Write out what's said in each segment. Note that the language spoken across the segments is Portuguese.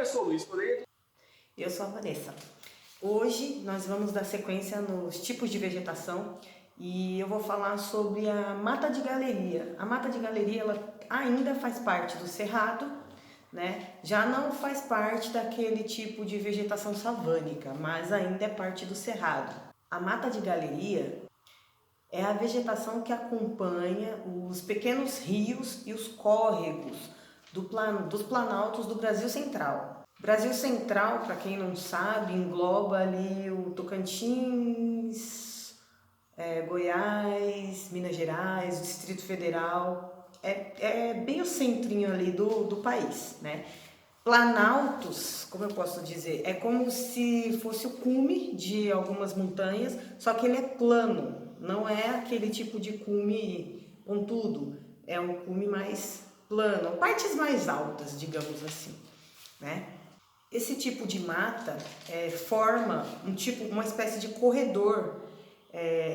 sou o Luiz, poderia... Eu sou a Vanessa. Hoje nós vamos dar sequência nos tipos de vegetação e eu vou falar sobre a mata de galeria. A mata de galeria ela ainda faz parte do cerrado, né? Já não faz parte daquele tipo de vegetação savânica, mas ainda é parte do cerrado. A mata de galeria é a vegetação que acompanha os pequenos rios e os córregos dos planaltos do Brasil Central. Brasil Central, para quem não sabe, engloba ali o Tocantins, Goiás, Minas Gerais, o Distrito Federal. É bem o centrinho ali do país, né? Planaltos, como eu posso dizer, é como se fosse o cume de algumas montanhas, só que ele é plano, não é aquele tipo de cume pontudo, é um cume mais plano, partes mais altas, digamos assim, né? Esse tipo de mata forma uma espécie de corredor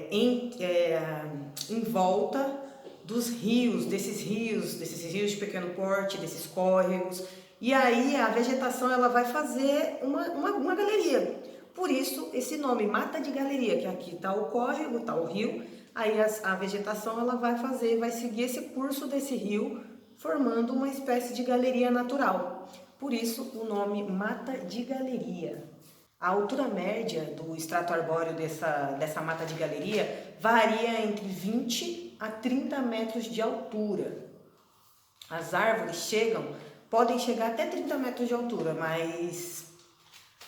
em volta dos rios, desses rios de pequeno porte, desses córregos. E aí a vegetação ela vai fazer uma galeria. Por isso esse nome, mata de galeria, que aqui está o córrego, está o rio. Aí a vegetação ela vai seguir esse curso desse rio, formando uma espécie de galeria natural. Por isso o nome mata de galeria. A altura média do extrato arbóreo dessa mata de galeria varia entre 20 a 30 metros de altura. As árvores podem chegar até 30 metros de altura, mas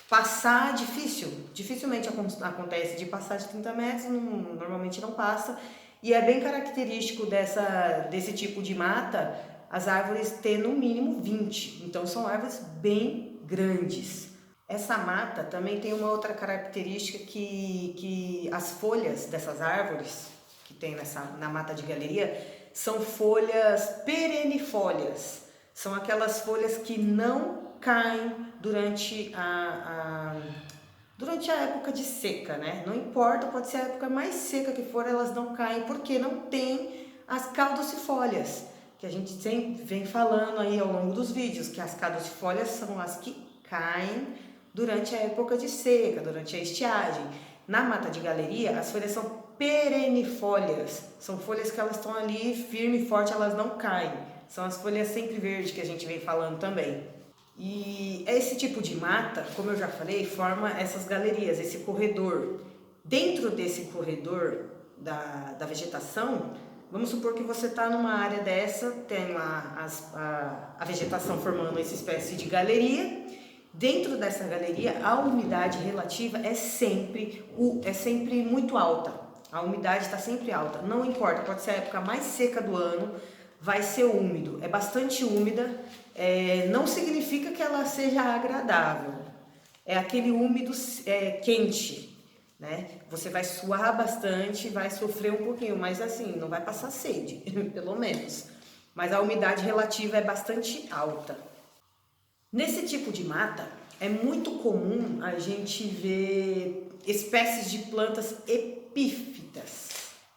passar dificilmente acontece de passar de 30 metros, normalmente não passa. E é bem característico desse tipo de mata as árvores ter no mínimo 20, então são árvores bem grandes. Essa mata também tem uma outra característica que as folhas dessas árvores que tem na mata de galeria são folhas perennifólias. São aquelas folhas que não caem durante a época de seca, né? Não importa, pode ser a época mais seca que for, elas não caem porque não tem as caducifólias, que a gente sempre vem falando aí ao longo dos vídeos, que as caducifólias são as que caem durante a época de seca, durante a estiagem. Na mata de galeria, as folhas são perennifólias, são folhas que elas estão ali firme e forte, elas não caem. São as folhas sempre verdes que a gente vem falando também. E esse tipo de mata, como eu já falei, forma essas galerias, esse corredor. Dentro desse corredor da vegetação, vamos supor que você está numa área dessa, tem lá a vegetação formando essa espécie de galeria. Dentro dessa galeria, a umidade relativa é sempre muito alta. A umidade está sempre alta, não importa, pode ser a época mais seca do ano, vai ser úmido, é bastante úmida, não significa que ela seja agradável, é aquele úmido quente, né? Você vai suar bastante, vai sofrer um pouquinho, mas assim, não vai passar sede, pelo menos. Mas a umidade relativa é bastante alta. Nesse tipo de mata, é muito comum a gente ver espécies de plantas epífitas.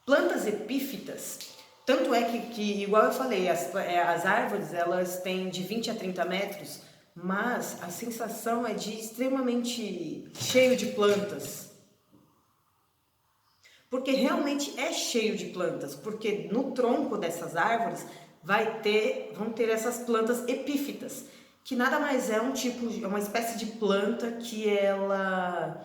Plantas epífitas, tanto é que igual eu falei, as árvores elas têm de 20 a 30 metros, mas a sensação é de extremamente cheio de plantas. Porque realmente é cheio de plantas, porque no tronco dessas árvores vão ter essas plantas epífitas, que nada mais é uma espécie de planta que ela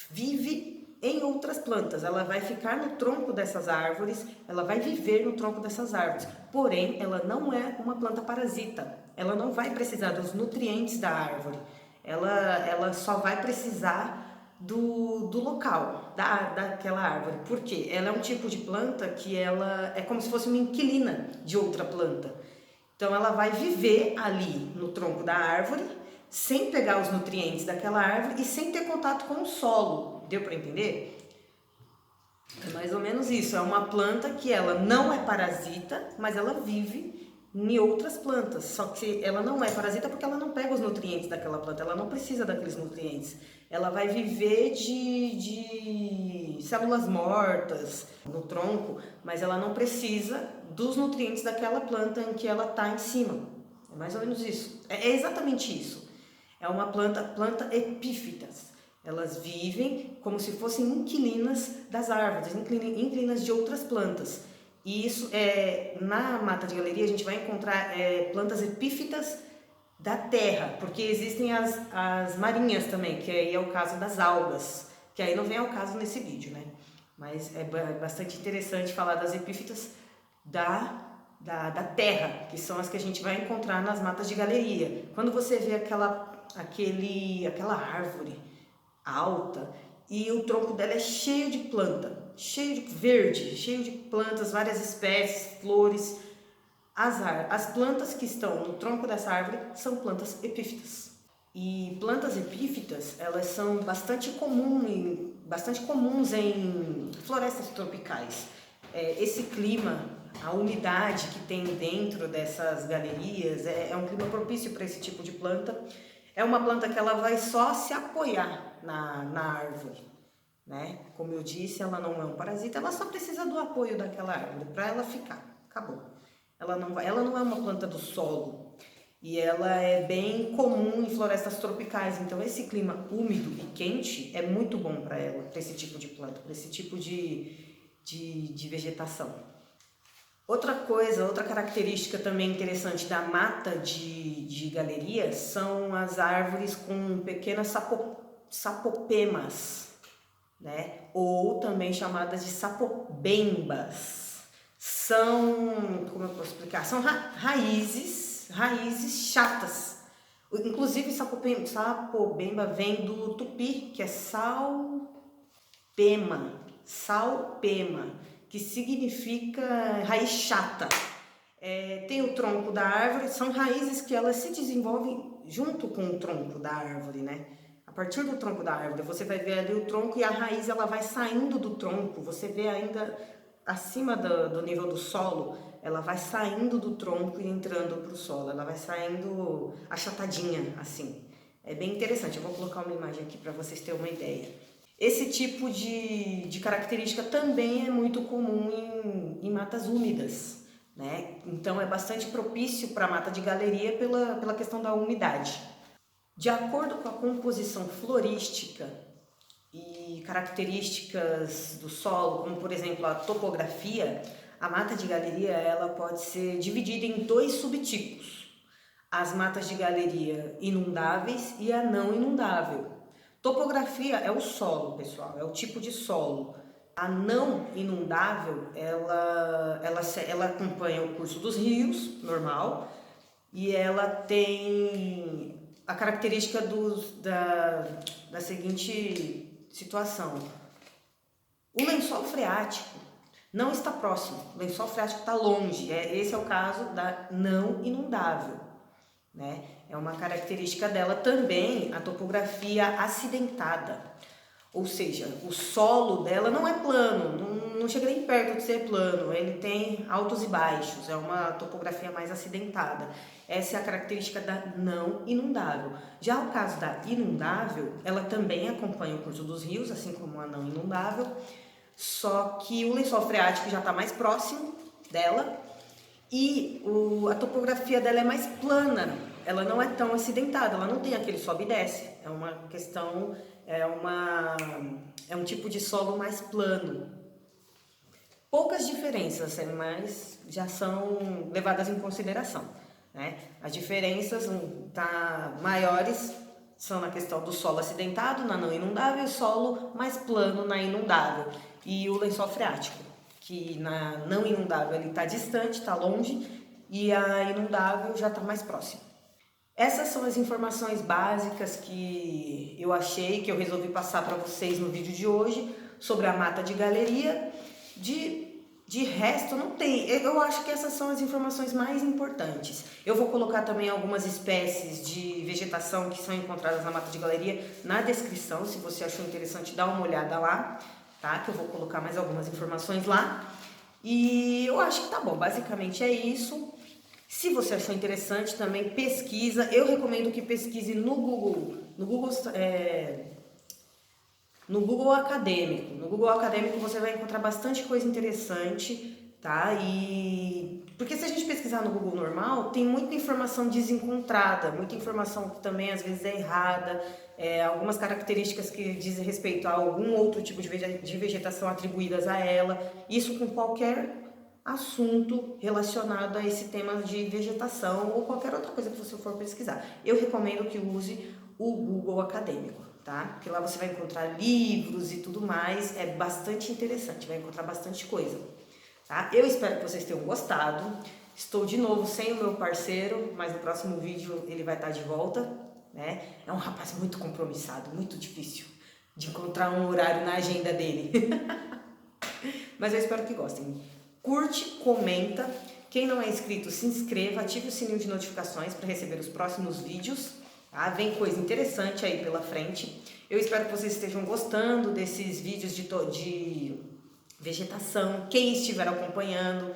vive em outras plantas. Ela vai ficar no tronco dessas árvores, ela vai viver no tronco dessas árvores. Porém, ela não é uma planta parasita. Ela não vai precisar dos nutrientes da árvore. Ela só vai precisar do local, daquela árvore. Por quê? Ela é um tipo de planta que ela é como se fosse uma inquilina de outra planta. Então ela vai viver ali no tronco da árvore, sem pegar os nutrientes daquela árvore e sem ter contato com o solo. Deu para entender? É mais ou menos isso. É uma planta que ela não é parasita, mas ela vive em outras plantas. Só que ela não é parasita porque ela não pega os nutrientes daquela planta, ela não precisa daqueles nutrientes. Ela vai viver de células mortas no tronco, mas ela não precisa dos nutrientes daquela planta em que ela está em cima. É mais ou menos isso. É exatamente isso. É uma planta epífitas. Elas vivem como se fossem inquilinas das árvores, inquilinas de outras plantas. E isso na mata de galeria a gente vai encontrar plantas epífitas da terra, porque existem as marinhas também, que aí é o caso das algas, que aí não vem ao caso nesse vídeo, né? Mas é bastante interessante falar das epífitas da terra, que são as que a gente vai encontrar nas matas de galeria. Quando você vê aquela árvore alta e o tronco dela é cheio de planta, cheio de verde, cheio de plantas, várias espécies, flores. As plantas que estão no tronco dessa árvore são plantas epífitas. E plantas epífitas, elas são bastante comuns em florestas tropicais. Esse clima, a umidade que tem dentro dessas galerias, é um clima propício para esse tipo de planta. É uma planta que ela vai só se apoiar na árvore, né? Como eu disse, ela não é um parasita, ela só precisa do apoio daquela árvore para ela ficar. Acabou. Ela não é uma planta do solo e ela é bem comum em florestas tropicais. Então esse clima úmido e quente é muito bom para ela, para esse tipo de planta, para esse tipo de vegetação. Outra característica também interessante da mata de galeria são as árvores com pequenas sapopemas, né? Ou também chamadas de sapobembas. São, como eu posso explicar? São raízes chatas. Inclusive sapobemba vem do tupi, que é salpema, que significa raiz chata. Tem o tronco da árvore, são raízes que elas se desenvolvem junto com o tronco da árvore, né? A partir do tronco da árvore, você vai ver ali o tronco e a raiz ela vai saindo do tronco, você vê ainda acima do nível do solo, ela vai saindo do tronco e entrando para o solo, ela vai saindo achatadinha assim. É bem interessante, eu vou colocar uma imagem aqui para vocês terem uma ideia. Esse tipo de característica também é muito comum em matas úmidas, né? Então é bastante propício para a mata de galeria pela questão da umidade. De acordo com a composição florística e características do solo, como por exemplo a topografia, a mata de galeria ela pode ser dividida em 2 subtipos: as matas de galeria inundáveis e a não inundável. Topografia é o solo, pessoal, é o tipo de solo. A não inundável ela acompanha o curso dos rios, normal, e ela tem a característica da seguinte situação: o lençol freático não está próximo, o lençol freático está longe. Esse é o caso da não inundável, né? É uma característica dela também a topografia acidentada, ou seja, o solo dela não é plano, não chega nem perto de ser plano, ele tem altos e baixos, é uma topografia mais acidentada. Essa é a característica da não inundável. Já o caso da inundável, ela também acompanha o curso dos rios, assim como a não inundável, só que o lençol freático já está mais próximo dela e a topografia dela é mais plana, ela não é tão acidentada, ela não tem aquele sobe e desce, é uma questão, é um tipo de solo mais plano. Poucas diferenças, mas já são levadas em consideração, né? As diferenças maiores são na questão do solo acidentado, na não inundável, e solo mais plano na inundável. E o lençol freático, que na não inundável ele está distante, está longe, e a inundável já está mais próximo. Essas são as informações básicas que eu achei, que eu resolvi passar para vocês no vídeo de hoje, sobre a mata de galeria. De resto, não tem. Eu acho que essas são as informações mais importantes. Eu vou colocar também algumas espécies de vegetação que são encontradas na mata de galeria na descrição. Se você achou interessante, dá uma olhada lá, tá? Que eu vou colocar mais algumas informações lá. E eu acho que tá bom. Basicamente é isso. Se você achou interessante, também pesquisa. Eu recomendo que pesquise no Google. No Google Acadêmico. No Google Acadêmico você vai encontrar bastante coisa interessante, tá? E Porque se a gente pesquisar no Google normal, tem muita informação desencontrada, muita informação que também às vezes é errada, algumas características que dizem respeito a algum outro tipo de vegetação atribuídas a ela, isso com qualquer assunto relacionado a esse tema de vegetação ou qualquer outra coisa que você for pesquisar. Eu recomendo que use o Google Acadêmico, tá? Porque lá você vai encontrar livros e tudo mais, é bastante interessante, vai encontrar bastante coisa. Tá? Eu espero que vocês tenham gostado. Estou de novo sem o meu parceiro, mas no próximo vídeo ele vai estar de volta, né? É um rapaz muito compromissado, muito difícil de encontrar um horário na agenda dele. Mas eu espero que gostem. Curte, comenta. Quem não é inscrito, se inscreva, ative o sininho de notificações para receber os próximos vídeos. Tá? Vem coisa interessante aí pela frente. Eu espero que vocês estejam gostando desses vídeos de vegetação. Quem estiver acompanhando,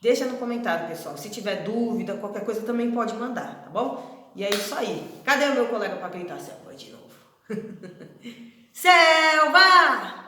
deixa no comentário, pessoal. Se tiver dúvida, qualquer coisa também pode mandar, tá bom? E é isso aí. Cadê o meu colega para gritar selva de novo? Selva!